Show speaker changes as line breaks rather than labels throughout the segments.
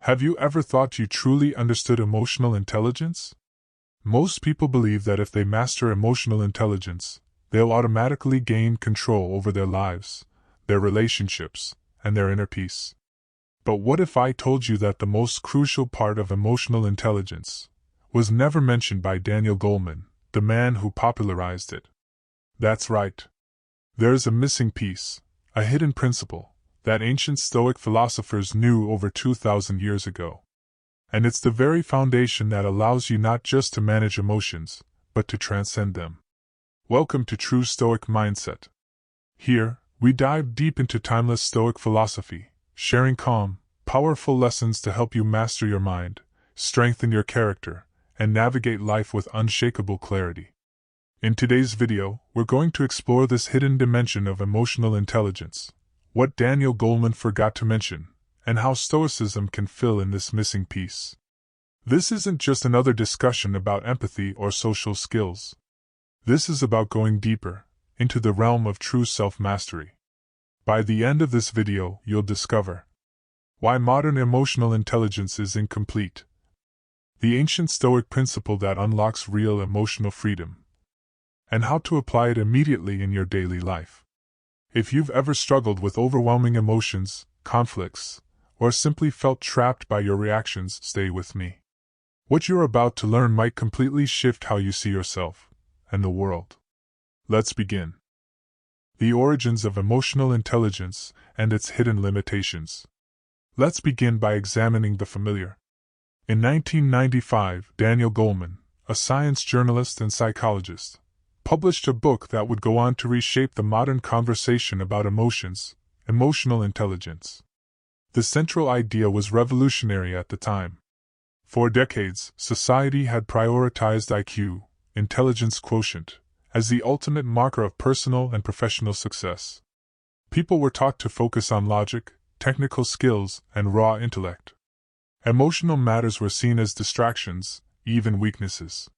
Have you ever thought you truly understood emotional intelligence? Most people believe that if they master emotional intelligence, they'll automatically gain control over their lives, their relationships, and their inner peace. But what if I told you that the most crucial part of emotional intelligence was never mentioned by Daniel Goleman, the man who popularized it? That's right. There's a missing piece, a hidden principle, that ancient Stoic philosophers knew over 2,000 years ago. And it's the very foundation that allows you not just to manage emotions, but to transcend them. Welcome to True Stoic Mindset. Here, we dive deep into timeless Stoic philosophy, sharing calm, powerful lessons to help you master your mind, strengthen your character, and navigate life with unshakable clarity. In today's video, we're going to explore this hidden dimension of emotional intelligence, what Daniel Goleman forgot to mention, and how Stoicism can fill in this missing piece. This isn't just another discussion about empathy or social skills. This is about going deeper, into the realm of true self-mastery. By the end of this video, you'll discover why modern emotional intelligence is incomplete, the ancient Stoic principle that unlocks real emotional freedom, and how to apply it immediately in your daily life. If you've ever struggled with overwhelming emotions, conflicts, or simply felt trapped by your reactions, stay with me. What you're about to learn might completely shift how you see yourself and the world. Let's begin. The origins of emotional intelligence and its hidden limitations. Let's begin by examining the familiar. In 1995, Daniel Goleman, a science journalist and psychologist, published a book that would go on to reshape the modern conversation about emotions, emotional intelligence. The central idea was revolutionary at the time. For decades, society had prioritized IQ, intelligence quotient, as the ultimate marker of personal and professional success. People were taught to focus on logic, technical skills, and raw intellect. Emotional matters were seen as distractions, even weaknesses.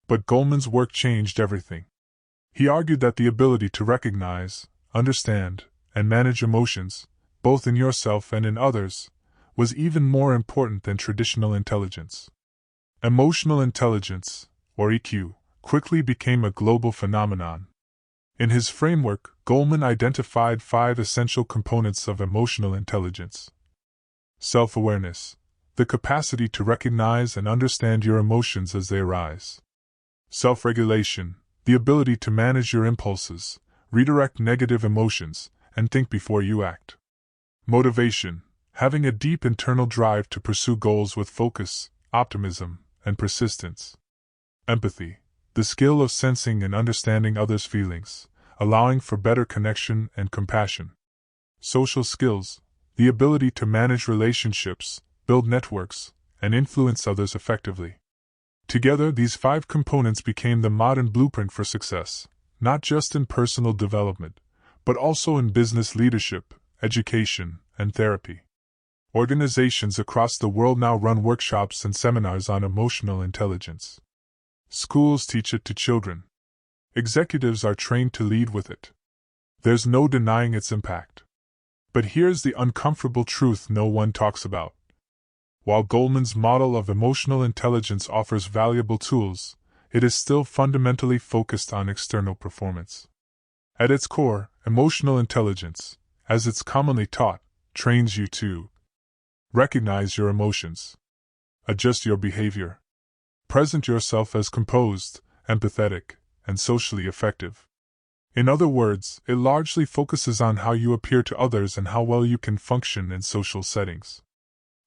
But Goleman's work changed everything. He argued that the ability to recognize, understand, and manage emotions, both in yourself and in others, was even more important than traditional intelligence. Emotional intelligence, or EQ, quickly became a global phenomenon. In his framework, Goleman identified 5 essential components of emotional intelligence. Self-awareness, the capacity to recognize and understand your emotions as they arise. Self-regulation, the ability to manage your impulses, redirect negative emotions, and think before you act. Motivation, having a deep internal drive to pursue goals with focus, optimism, and persistence. Empathy, the skill of sensing and understanding others' feelings, allowing for better connection and compassion. Social skills, the ability to manage relationships, build networks, and influence others effectively. Together, these 5 components became the modern blueprint for success, not just in personal development, but also in business leadership, education, and therapy. Organizations across the world now run workshops and seminars on emotional intelligence. Schools teach it to children. Executives are trained to lead with it. There's no denying its impact. But here's the uncomfortable truth no one talks about. While Goleman's model of emotional intelligence offers valuable tools, it is still fundamentally focused on external performance. At its core, emotional intelligence, as it's commonly taught, trains you to recognize your emotions, adjust your behavior, present yourself as composed, empathetic, and socially effective. In other words, it largely focuses on how you appear to others and how well you can function in social settings.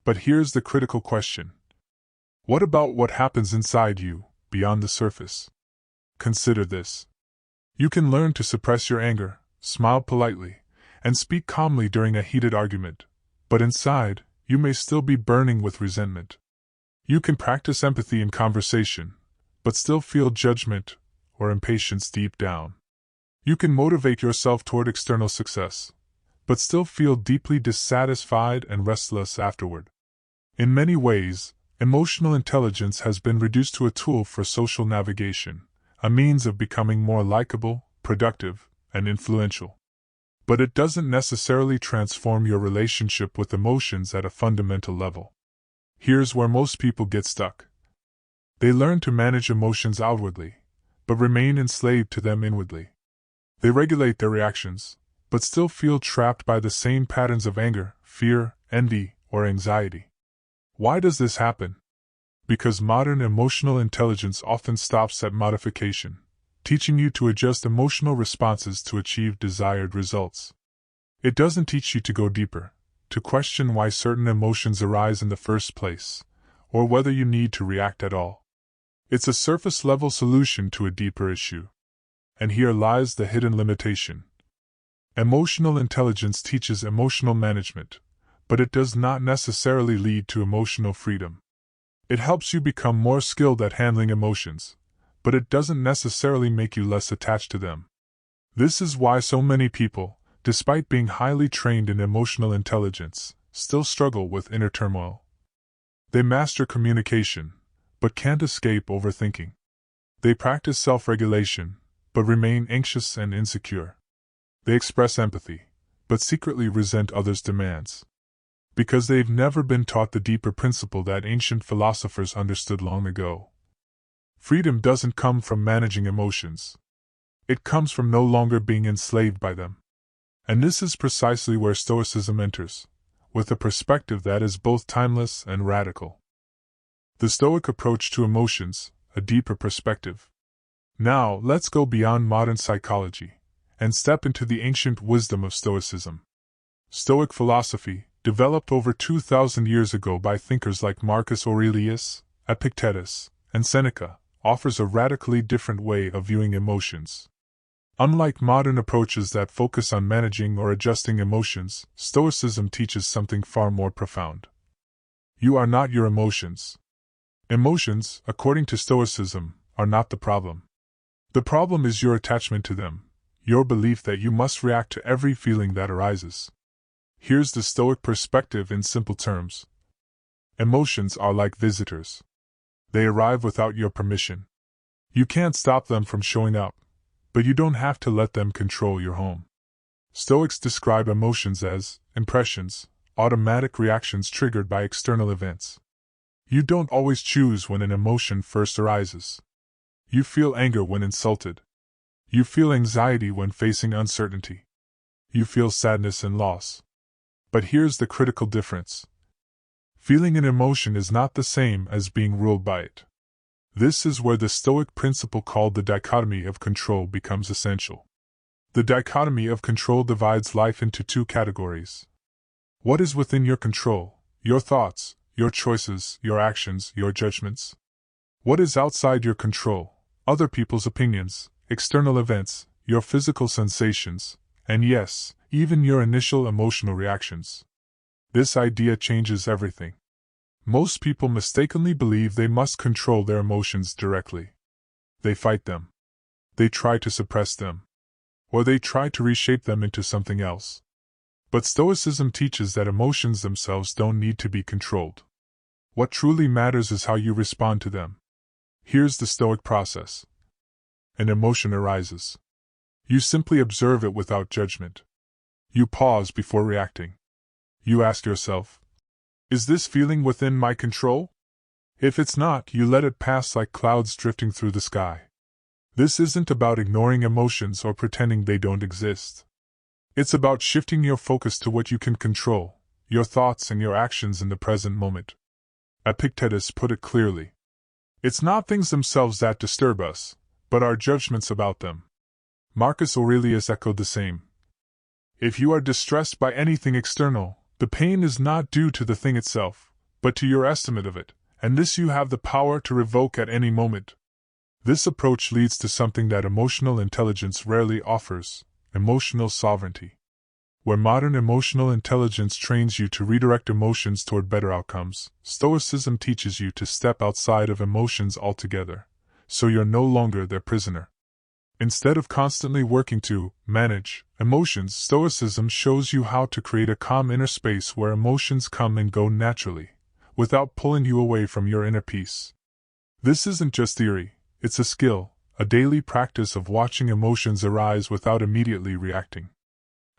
But here's the critical question. What about what happens inside you, beyond the surface? Consider this. You can learn to suppress your anger, smile politely, and speak calmly during a heated argument, but inside, you may still be burning with resentment. You can practice empathy in conversation, but still feel judgment or impatience deep down. You can motivate yourself toward external success, but still feel deeply dissatisfied and restless afterward. In many ways, emotional intelligence has been reduced to a tool for social navigation, a means of becoming more likable, productive, and influential. But it doesn't necessarily transform your relationship with emotions at a fundamental level. Here's where most people get stuck. They learn to manage emotions outwardly, but remain enslaved to them inwardly. They regulate their reactions, but still feel trapped by the same patterns of anger, fear, envy, or anxiety. Why does this happen? Because modern emotional intelligence often stops at modification, teaching you to adjust emotional responses to achieve desired results. It doesn't teach you to go deeper, to question why certain emotions arise in the first place, or whether you need to react at all. It's a surface-level solution to a deeper issue. And here lies the hidden limitation. Emotional intelligence teaches emotional management, but it does not necessarily lead to emotional freedom. It helps you become more skilled at handling emotions, but it doesn't necessarily make you less attached to them. This is why so many people, despite being highly trained in emotional intelligence, still struggle with inner turmoil. They master communication, but can't escape overthinking. They practice self-regulation, but remain anxious and insecure. They express empathy, but secretly resent others' demands. Because they've never been taught the deeper principle that ancient philosophers understood long ago. Freedom doesn't come from managing emotions. It comes from no longer being enslaved by them. And this is precisely where Stoicism enters, with a perspective that is both timeless and radical. The Stoic approach to emotions, a deeper perspective. Now, let's go beyond modern psychology and step into the ancient wisdom of Stoicism. Stoic philosophy, developed over 2,000 years ago by thinkers like Marcus Aurelius, Epictetus, and Seneca, offers a radically different way of viewing emotions. Unlike modern approaches that focus on managing or adjusting emotions, Stoicism teaches something far more profound. You are not your emotions. Emotions, according to Stoicism, are not the problem. The problem is your attachment to them, your belief that you must react to every feeling that arises. Here's the Stoic perspective in simple terms. Emotions are like visitors. They arrive without your permission. You can't stop them from showing up, but you don't have to let them control your home. Stoics describe emotions as impressions, automatic reactions triggered by external events. You don't always choose when an emotion first arises. You feel anger when insulted. You feel anxiety when facing uncertainty. You feel sadness and loss. But here's the critical difference. Feeling an emotion is not the same as being ruled by it. This is where the Stoic principle called the dichotomy of control becomes essential. The dichotomy of control divides life into two categories. What is within your control? Your thoughts, your choices, your actions, your judgments. What is outside your control? Other people's opinions, external events, your physical sensations, and yes, even your initial emotional reactions. This idea changes everything. Most people mistakenly believe they must control their emotions directly. They fight them. They try to suppress them. Or they try to reshape them into something else. But Stoicism teaches that emotions themselves don't need to be controlled. What truly matters is how you respond to them. Here's the Stoic process. An emotion arises. You simply observe it without judgment. You pause before reacting. You ask yourself, is this feeling within my control? If it's not, you let it pass like clouds drifting through the sky. This isn't about ignoring emotions or pretending they don't exist. It's about shifting your focus to what you can control, your thoughts and your actions in the present moment. Epictetus put it clearly. It's not things themselves that disturb us, but our judgments about them. Marcus Aurelius echoed the same. If you are distressed by anything external, the pain is not due to the thing itself, but to your estimate of it, and this you have the power to revoke at any moment. This approach leads to something that emotional intelligence rarely offers: emotional sovereignty. Where modern emotional intelligence trains you to redirect emotions toward better outcomes, Stoicism teaches you to step outside of emotions altogether, so you're no longer their prisoner. Instead of constantly working to manage emotions, Stoicism shows you how to create a calm inner space where emotions come and go naturally, without pulling you away from your inner peace. This isn't just theory, it's a skill, a daily practice of watching emotions arise without immediately reacting.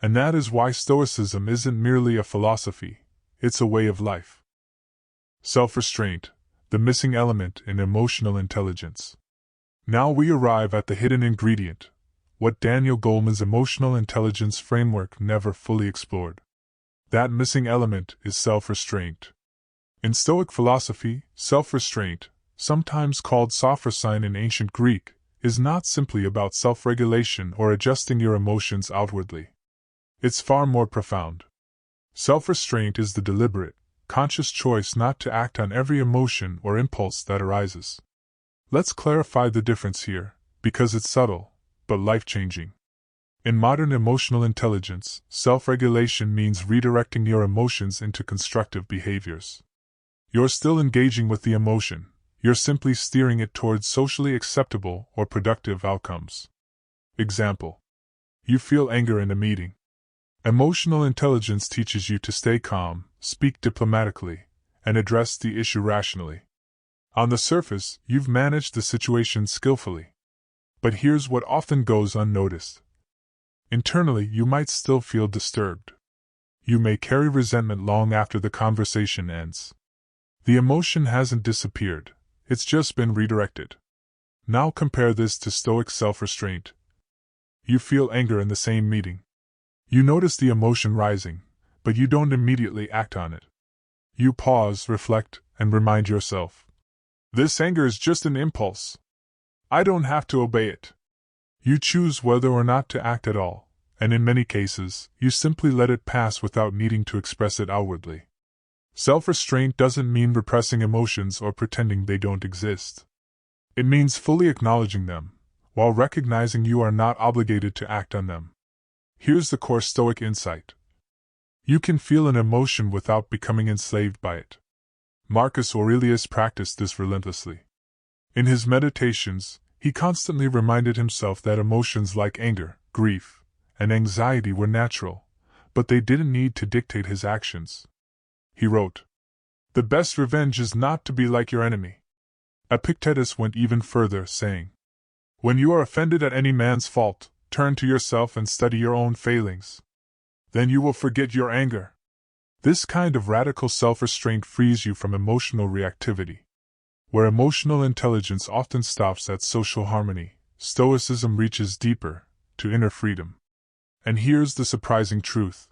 And that is why Stoicism isn't merely a philosophy, it's a way of life. Self-restraint, the missing element in emotional intelligence. Now we arrive at the hidden ingredient, what Daniel Goleman's emotional intelligence framework never fully explored. That missing element is self-restraint. In Stoic philosophy, self-restraint, sometimes called sophrosyne in ancient Greek, is not simply about self-regulation or adjusting your emotions outwardly. It's far more profound. Self-restraint is the deliberate, conscious choice not to act on every emotion or impulse that arises. Let's clarify the difference here, because it's subtle, but life-changing. In modern emotional intelligence, self-regulation means redirecting your emotions into constructive behaviors. You're still engaging with the emotion, you're simply steering it towards socially acceptable or productive outcomes. Example: you feel anger in a meeting. Emotional intelligence teaches you to stay calm, speak diplomatically, and address the issue rationally. On the surface, you've managed the situation skillfully. But here's what often goes unnoticed. Internally, you might still feel disturbed. You may carry resentment long after the conversation ends. The emotion hasn't disappeared, it's just been redirected. Now compare this to Stoic self-restraint. You feel anger in the same meeting. You notice the emotion rising, but you don't immediately act on it. You pause, reflect, and remind yourself. This anger is just an impulse. I don't have to obey it. You choose whether or not to act at all, and in many cases, you simply let it pass without needing to express it outwardly. Self-restraint doesn't mean repressing emotions or pretending they don't exist. It means fully acknowledging them, while recognizing you are not obligated to act on them. Here's the core Stoic insight. You can feel an emotion without becoming enslaved by it. Marcus Aurelius practiced this relentlessly. In his meditations, he constantly reminded himself that emotions like anger, grief, and anxiety were natural, but they didn't need to dictate his actions. He wrote, "The best revenge is not to be like your enemy." Epictetus went even further, saying, "When you are offended at any man's fault, turn to yourself and study your own failings. Then you will forget your anger." This kind of radical self-restraint frees you from emotional reactivity. Where emotional intelligence often stops at social harmony, Stoicism reaches deeper, to inner freedom. And here's the surprising truth.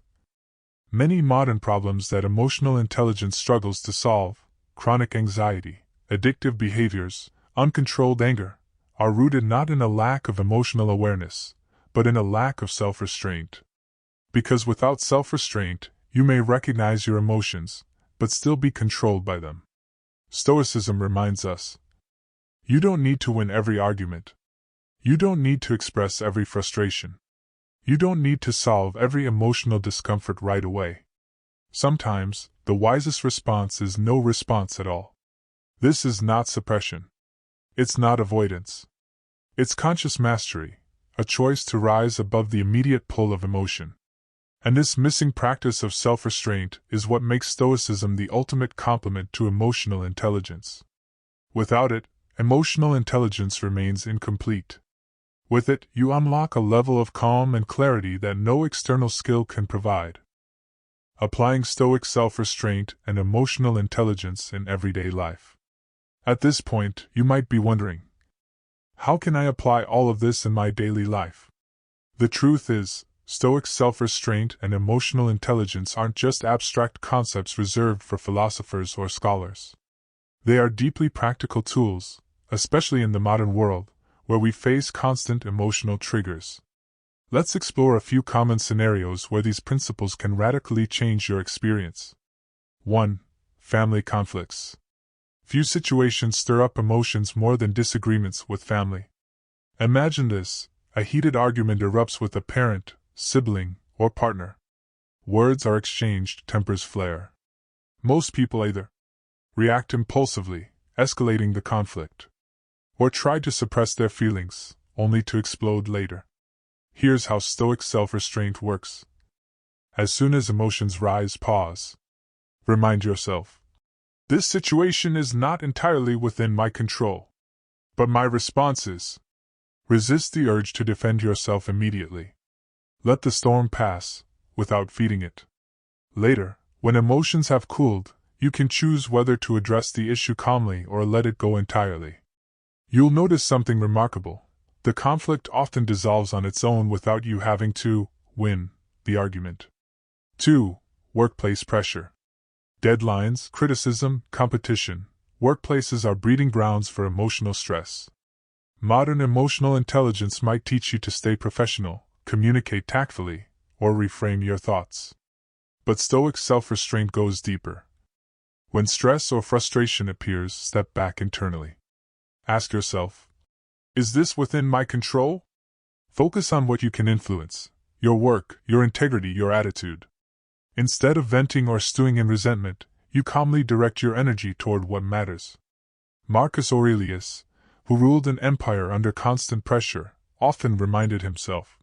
Many modern problems that emotional intelligence struggles to solve, chronic anxiety, addictive behaviors, uncontrolled anger, are rooted not in a lack of emotional awareness, but in a lack of self-restraint. Because without self-restraint, you may recognize your emotions, but still be controlled by them. Stoicism reminds us, you don't need to win every argument. You don't need to express every frustration. You don't need to solve every emotional discomfort right away. Sometimes, the wisest response is no response at all. This is not suppression. It's not avoidance. It's conscious mastery, a choice to rise above the immediate pull of emotion. And this missing practice of self-restraint is what makes Stoicism the ultimate complement to emotional intelligence. Without it, emotional intelligence remains incomplete. With it, you unlock a level of calm and clarity that no external skill can provide. Applying Stoic self-restraint and emotional intelligence in everyday life. At this point, you might be wondering, how can I apply all of this in my daily life? The truth is, Stoic self-restraint and emotional intelligence aren't just abstract concepts reserved for philosophers or scholars. They are deeply practical tools, especially in the modern world, where we face constant emotional triggers. Let's explore a few common scenarios where these principles can radically change your experience. 1. Family conflicts. Few situations stir up emotions more than disagreements with family. Imagine this: a heated argument erupts with a parent, sibling, or partner. Words are exchanged, tempers flare. Most people either react impulsively, escalating the conflict, or try to suppress their feelings, only to explode later. Here's how Stoic self-restraint works. As soon as emotions rise, pause. Remind yourself, this situation is not entirely within my control. But my response is. Resist the urge to defend yourself immediately. Let the storm pass, without feeding it. Later, when emotions have cooled, You can choose whether to address the issue calmly or let it go entirely. You'll notice something remarkable. The conflict often dissolves on its own without you having to win the argument. 2. Workplace pressure. Deadlines, criticism, competition. Workplaces are breeding grounds for emotional stress. Modern emotional intelligence might teach you to stay professional, communicate tactfully, or reframe your thoughts. But Stoic self-restraint goes deeper. When stress or frustration appears, step back internally. Ask yourself, is this within my control? Focus on what you can influence: your work, your integrity, your attitude. Instead of venting or stewing in resentment, you calmly direct your energy toward what matters. Marcus Aurelius, who ruled an empire under constant pressure, often reminded himself,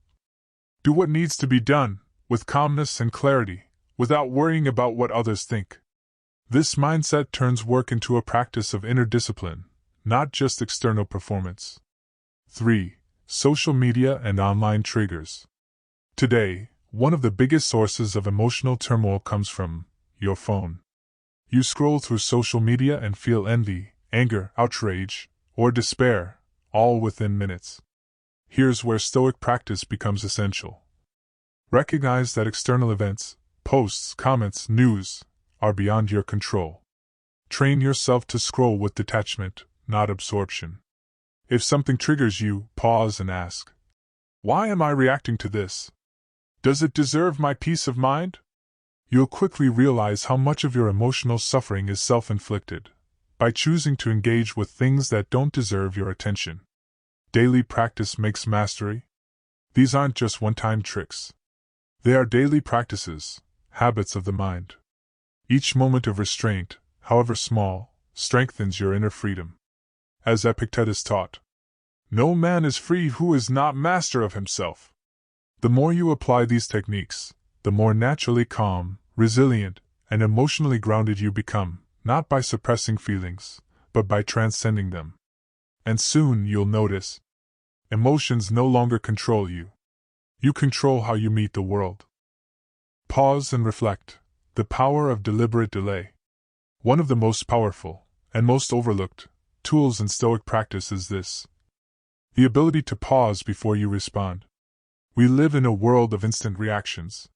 do what needs to be done, with calmness and clarity, without worrying about what others think. This mindset turns work into a practice of inner discipline, not just external performance. 3. Social media and online triggers. Today, one of the biggest sources of emotional turmoil comes from your phone. You scroll through social media and feel envy, anger, outrage, or despair, all within minutes. Here's where Stoic practice becomes essential. Recognize that external events, posts, comments, news, are beyond your control. Train yourself to scroll with detachment, not absorption. If something triggers you, pause and ask, why am I reacting to this? Does it deserve my peace of mind? You'll quickly realize how much of your emotional suffering is self-inflicted, by choosing to engage with things that don't deserve your attention. Daily practice makes mastery. These aren't just one-time tricks. They are daily practices, habits of the mind. Each moment of restraint, however small, strengthens your inner freedom. As Epictetus taught, no man is free who is not master of himself. The more you apply these techniques, the more naturally calm, resilient, and emotionally grounded you become, not by suppressing feelings, but by transcending them. And soon you'll notice, emotions no longer control you. You control how you meet the world. Pause and reflect. The power of deliberate delay. One of the most powerful, and most overlooked, tools in Stoic practice is this: the ability to pause before you respond. We live in a world of instant reactions.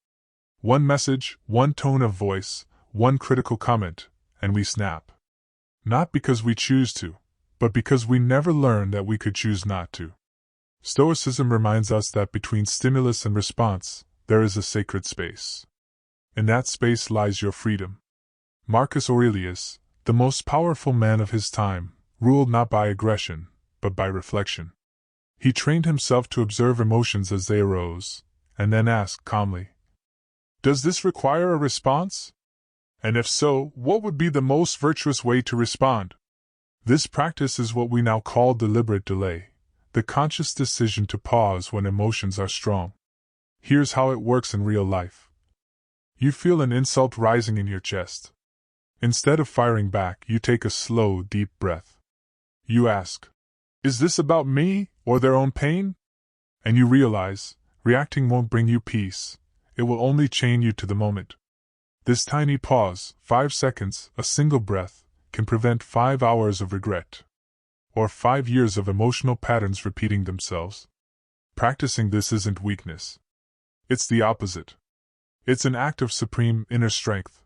One message, one tone of voice, one critical comment, and we snap. Not because we choose to, but because we never learned that we could choose not to. Stoicism reminds us that between stimulus and response, there is a sacred space. In that space lies your freedom. Marcus Aurelius, the most powerful man of his time, ruled not by aggression, but by reflection. He trained himself to observe emotions as they arose, and then ask calmly, does this require a response? And if so, what would be the most virtuous way to respond? This practice is what we now call deliberate delay, the conscious decision to pause when emotions are strong. Here's how it works in real life. You feel an insult rising in your chest. Instead of firing back, you take a slow, deep breath. You ask, is this about me, or their own pain? And you realize, reacting won't bring you peace, it will only chain you to the moment. This tiny pause, 5 seconds, a single breath, can prevent 5 hours of regret. Or 5 years of emotional patterns repeating themselves. Practicing this isn't weakness. It's the opposite. It's an act of supreme inner strength.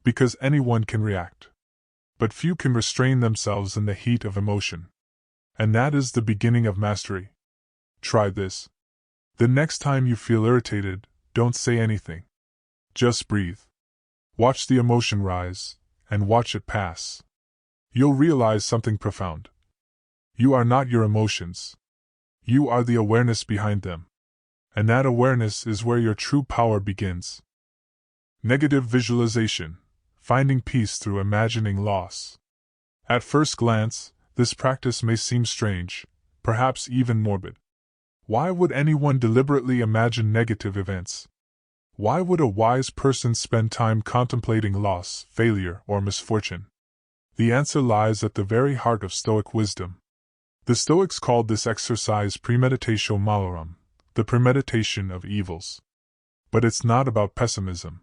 Because anyone can react. But few can restrain themselves in the heat of emotion. And that is the beginning of mastery. Try this. The next time you feel irritated, don't say anything. Just breathe. Watch the emotion rise, and watch it pass. You'll realize something profound. You are not your emotions. You are the awareness behind them. And that awareness is where your true power begins. Negative visualization. Finding peace through imagining loss. At first glance, this practice may seem strange, perhaps even morbid. Why would anyone deliberately imagine negative events? Why would a wise person spend time contemplating loss, failure, or misfortune? The answer lies at the very heart of Stoic wisdom. The Stoics called this exercise premeditatio malorum, the premeditation of evils. But it's not about pessimism.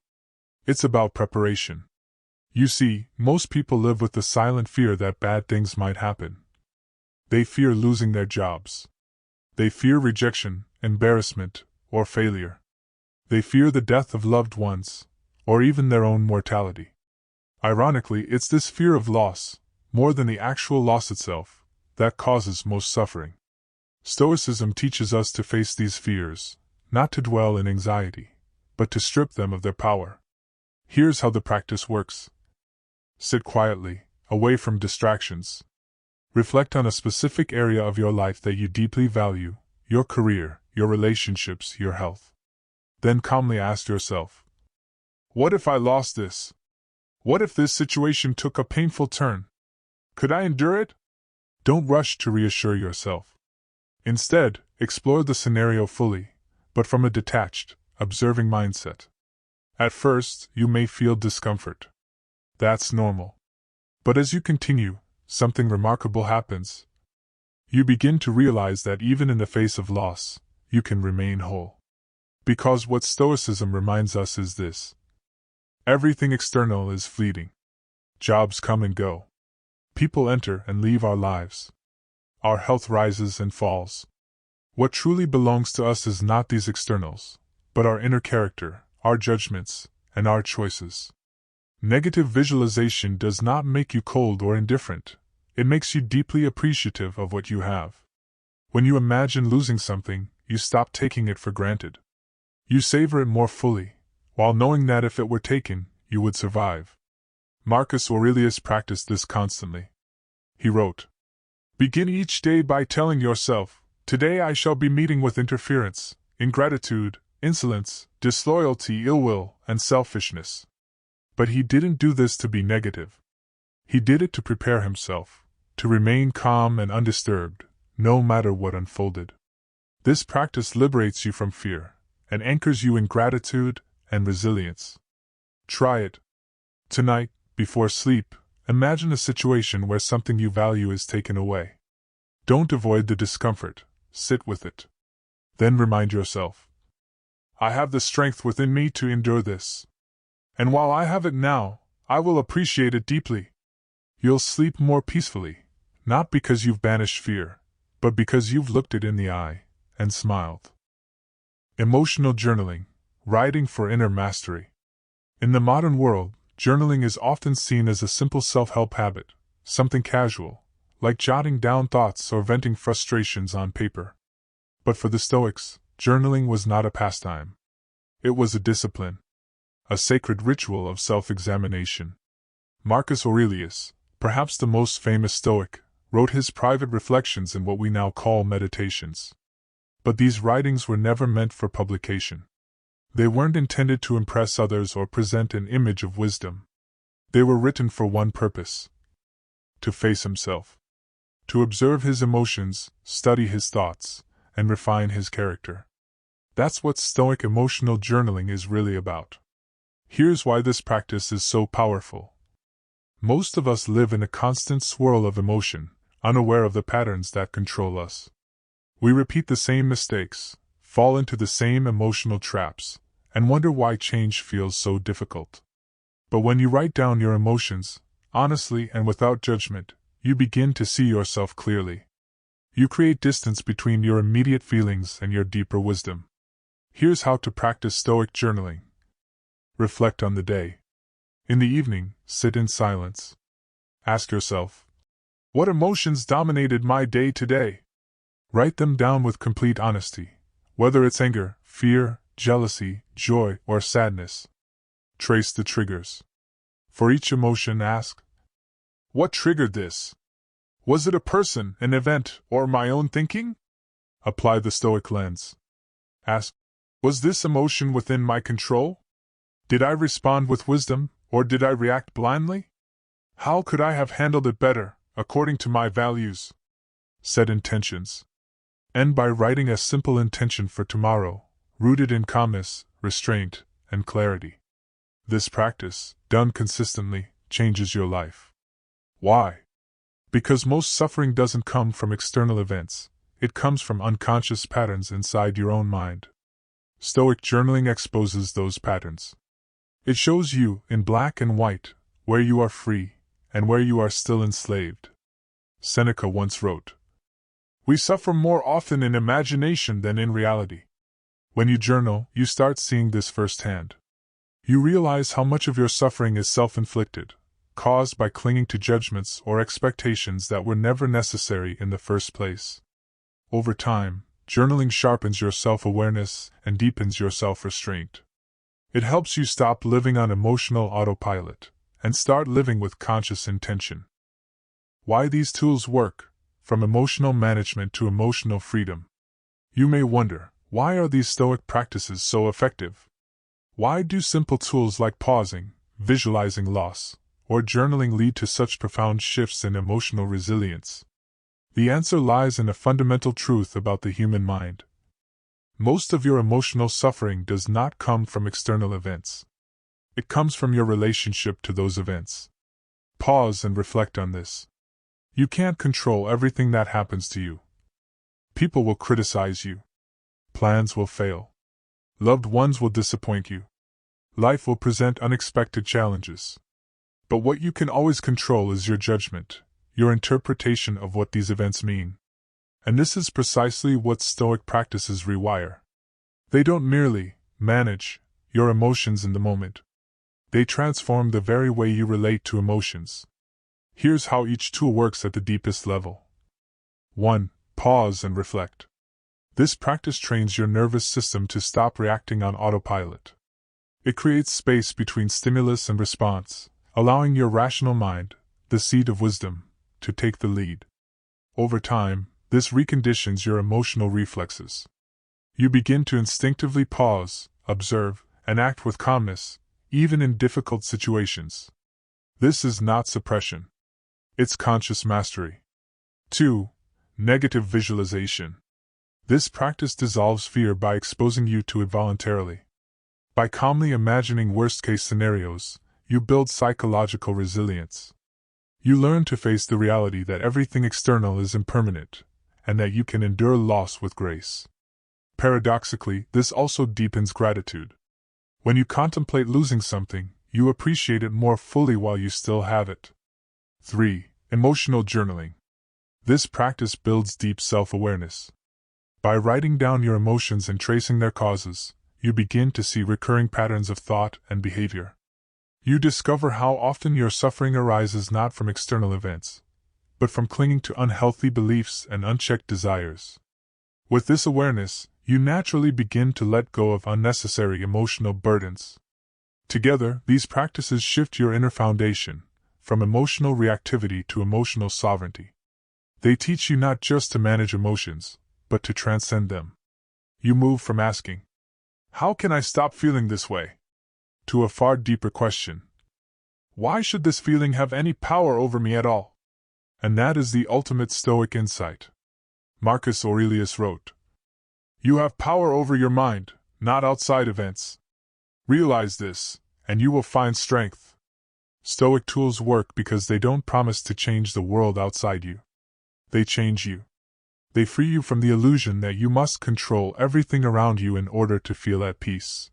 It's about preparation. You see, most people live with the silent fear that bad things might happen. They fear losing their jobs. They fear rejection, embarrassment, or failure. They fear the death of loved ones, or even their own mortality. Ironically, it's this fear of loss, more than the actual loss itself, that causes most suffering. Stoicism teaches us to face these fears, not to dwell in anxiety, but to strip them of their power. Here's how the practice works. Sit quietly, away from distractions. Reflect on a specific area of your life that you deeply value, your career, your relationships, your health. Then calmly ask yourself, what if I lost this? What if this situation took a painful turn? Could I endure it? Don't rush to reassure yourself. Instead, explore the scenario fully, but from a detached, observing mindset. At first, you may feel discomfort. That's normal. But as you continue, something remarkable happens. You begin to realize that even in the face of loss, you can remain whole. Because what Stoicism reminds us is this: everything external is fleeting. Jobs come and go. People enter and leave our lives. Our health rises and falls. What truly belongs to us is not these externals, but our inner character, our judgments, and our choices. Negative visualization does not make you cold or indifferent. It makes you deeply appreciative of what you have. When you imagine losing something, you stop taking it for granted. You savor it more fully, while knowing that if it were taken, you would survive. Marcus Aurelius practiced this constantly. He wrote, "Begin each day by telling yourself, 'Today I shall be meeting with interference, ingratitude, insolence, disloyalty, ill will, and selfishness.'" But he didn't do this to be negative. He did it to prepare himself, to remain calm and undisturbed, no matter what unfolded. This practice liberates you from fear, and anchors you in gratitude and resilience. Try it. Tonight, before sleep, imagine a situation where something you value is taken away. Don't avoid the discomfort, sit with it. Then remind yourself, I have the strength within me to endure this. And while I have it now, I will appreciate it deeply. You'll sleep more peacefully, not because you've banished fear, but because you've looked it in the eye and smiled. Emotional journaling, writing for inner mastery. In the modern world, journaling is often seen as a simple self-help habit, something casual, like jotting down thoughts or venting frustrations on paper. But for the Stoics, journaling was not a pastime. It was a discipline, a sacred ritual of self-examination. Marcus Aurelius, perhaps the most famous Stoic, wrote his private reflections in what we now call meditations. But these writings were never meant for publication. They weren't intended to impress others or present an image of wisdom. They were written for one purpose: to face himself, to observe his emotions, study his thoughts, and refine his character. That's what Stoic emotional journaling is really about. Here's why this practice is so powerful. Most of us live in a constant swirl of emotion, unaware of the patterns that control us. We repeat the same mistakes, fall into the same emotional traps, and wonder why change feels so difficult. But when you write down your emotions, honestly and without judgment, you begin to see yourself clearly. You create distance between your immediate feelings and your deeper wisdom. Here's how to practice Stoic journaling. Reflect on the day. In the evening, sit in silence. Ask yourself, what emotions dominated my day today? Write them down with complete honesty, whether it's anger, fear, jealousy, joy, or sadness. Trace the triggers. For each emotion, ask, what triggered this? Was it a person, an event, or my own thinking? Apply the Stoic lens. Ask, was this emotion within my control? Did I respond with wisdom, or did I react blindly? How could I have handled it better, according to my values? Set intentions. End by writing a simple intention for tomorrow, rooted in calmness, restraint, and clarity. This practice, done consistently, changes your life. Why? Because most suffering doesn't come from external events, it comes from unconscious patterns inside your own mind. Stoic journaling exposes those patterns. It shows you, in black and white, where you are free, and where you are still enslaved. Seneca once wrote, "We suffer more often in imagination than in reality." When you journal, you start seeing this firsthand. You realize how much of your suffering is self-inflicted, caused by clinging to judgments or expectations that were never necessary in the first place. Over time, journaling sharpens your self-awareness and deepens your self-restraint. It helps you stop living on emotional autopilot and start living with conscious intention. Why these tools work, from emotional management to emotional freedom. You may wonder, why are these Stoic practices so effective? Why do simple tools like pausing, visualizing loss, or journaling lead to such profound shifts in emotional resilience? The answer lies in a fundamental truth about the human mind. Most of your emotional suffering does not come from external events. It comes from your relationship to those events. Pause and reflect on this. You can't control everything that happens to you. People will criticize you. Plans will fail. Loved ones will disappoint you. Life will present unexpected challenges. But what you can always control is your judgment, your interpretation of what these events mean. And this is precisely what Stoic practices rewire. They don't merely manage your emotions in the moment. They transform the very way you relate to emotions. Here's how each tool works at the deepest level. 1. Pause and reflect. This practice trains your nervous system to stop reacting on autopilot. It creates space between stimulus and response, allowing your rational mind, the seat of wisdom, to take the lead. Over time, this reconditions your emotional reflexes. You begin to instinctively pause, observe, and act with calmness, even in difficult situations. This is not suppression. It's conscious mastery. 2. Negative visualization. This practice dissolves fear by exposing you to it voluntarily. By calmly imagining worst-case scenarios, you build psychological resilience. You learn to face the reality that everything external is impermanent, and that you can endure loss with grace. Paradoxically, this also deepens gratitude. When you contemplate losing something, you appreciate it more fully while you still have it. 3. Emotional journaling. This practice builds deep self-awareness. By writing down your emotions and tracing their causes, you begin to see recurring patterns of thought and behavior. You discover how often your suffering arises not from external events, but from clinging to unhealthy beliefs and unchecked desires. With this awareness, you naturally begin to let go of unnecessary emotional burdens. Together, these practices shift your inner foundation, from emotional reactivity to emotional sovereignty. They teach you not just to manage emotions, but to transcend them. You move from asking, "How can I stop feeling this way?" to a far deeper question. Why should this feeling have any power over me at all? And that is the ultimate Stoic insight. Marcus Aurelius wrote, "You have power over your mind, not outside events. Realize this, and you will find strength." Stoic tools work because they don't promise to change the world outside you. They change you. They free you from the illusion that you must control everything around you in order to feel at peace.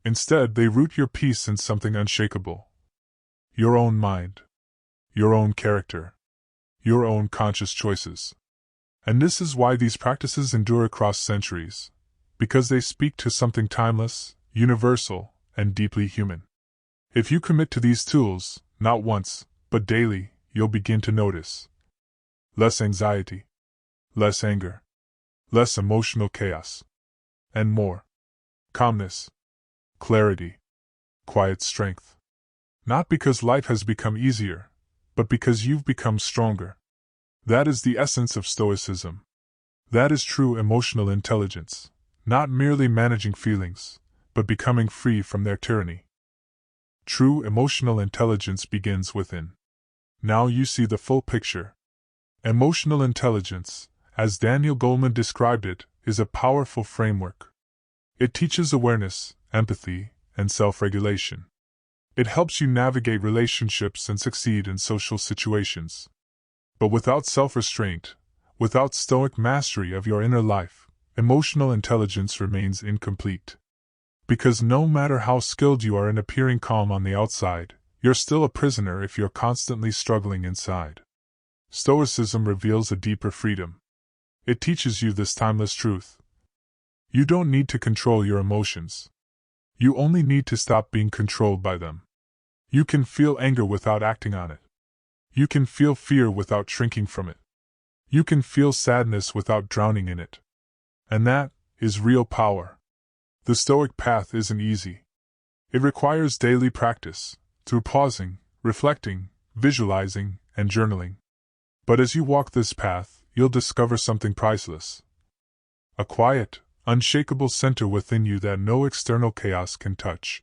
Instead, they root your peace in something unshakable. Your own mind. Your own character. Your own conscious choices. And this is why these practices endure across centuries, because they speak to something timeless, universal, and deeply human. If you commit to these tools, not once, but daily, you'll begin to notice less anxiety, less anger, less emotional chaos, and more calmness, clarity, quiet strength. Not because life has become easier, but because you've become stronger. That is the essence of Stoicism. That is true emotional intelligence, not merely managing feelings, but becoming free from their tyranny. True emotional intelligence begins within. Now you see the full picture. Emotional intelligence, as Daniel Goleman described it, is a powerful framework. It teaches awareness, empathy, and self-regulation. It helps you navigate relationships and succeed in social situations. But without self-restraint, without Stoic mastery of your inner life, emotional intelligence remains incomplete. Because no matter how skilled you are in appearing calm on the outside, You're still a prisoner if you're constantly struggling inside. Stoicism reveals a deeper freedom. It teaches you this timeless truth. You don't need to control your emotions. You only need to stop being controlled by them. You can feel anger without acting on it. You can feel fear without shrinking from it. You can feel sadness without drowning in it. And that is real power. The Stoic path isn't easy. It requires daily practice, through pausing, reflecting, visualizing, and journaling. But as you walk this path, you'll discover something priceless. A quiet, unshakable center within you that no external chaos can touch.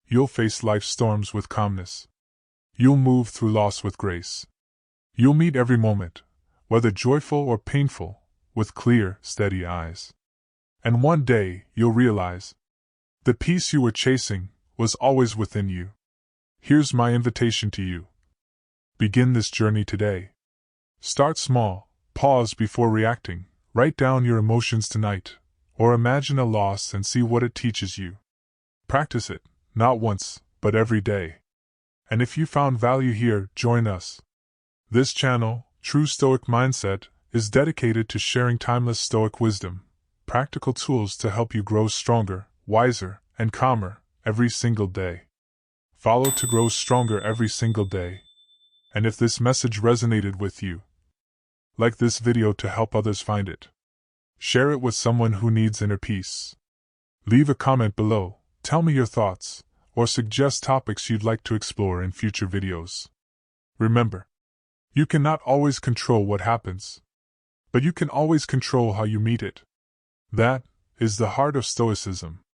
You'll face life's storms with calmness. You'll move through loss with grace. You'll meet every moment, whether joyful or painful, with clear, steady eyes. And one day, you'll realize the peace you were chasing was always within you. Here's my invitation to you. Begin this journey today. Start small, pause before reacting, write down your emotions tonight, or imagine a loss and see what it teaches you. Practice it, not once, but every day. And if you found value here, join us. This channel, True Stoic Mindset, is dedicated to sharing timeless Stoic wisdom, practical tools to help you grow stronger, wiser, and calmer every single day. Follow to grow stronger every single day. And if this message resonated with you, like this video to help others find it. Share it with someone who needs inner peace. Leave a comment below, tell me your thoughts, or suggest topics you'd like to explore in future videos. Remember, you cannot always control what happens, but you can always control how you meet it. That is the heart of Stoicism.